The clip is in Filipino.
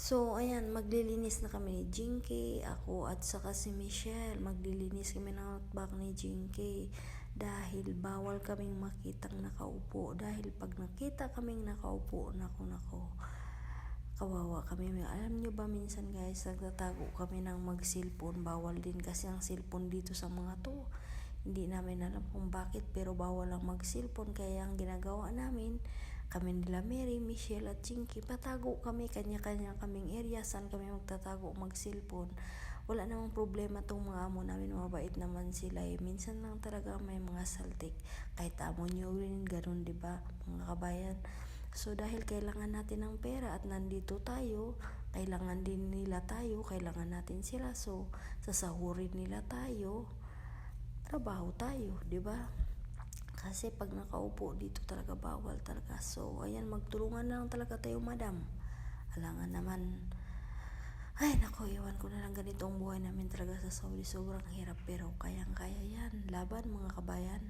So, ayan, maglilinis na kami ni Jinky, ako at saka si Michelle. Maglilinis kami ng outback ni Jinky dahil bawal kaming makitang nakaupo. Dahil pag nakita kaming nakaupo, nako, kawawa kami. Alam nyo ba minsan guys, nagtatago kami ng mag-cellphone. Bawal din kasi ang cellphone dito sa mga to. Hindi namin alam kung bakit, pero bawal lang mag-cellphone. Kaya ang ginagawa namin, kami nila Mary, Michelle at Chinky, patago kami, kanya-kanya kaming area, saan kami magtatago mag-cellphone. Wala namang problema tong mga amo namin, mabait naman sila eh. Minsan lang talaga may mga saltik, kahit amo nyo rin, ganun diba mga kabayan. So dahil kailangan natin ng pera at nandito tayo, kailangan din nila tayo, kailangan natin sila, so sasahurin nila tayo, trabaho tayo, diba? Kasi pag nakaupo dito talaga bawal talaga. So ayan, magtulungan na lang talaga tayo madam. Alangan naman. Ay nako, iwan ko na lang, ganito ang buhay namin talaga sa Saudi. Sobrang hirap pero kayang kaya yan. Laban mga kabayan.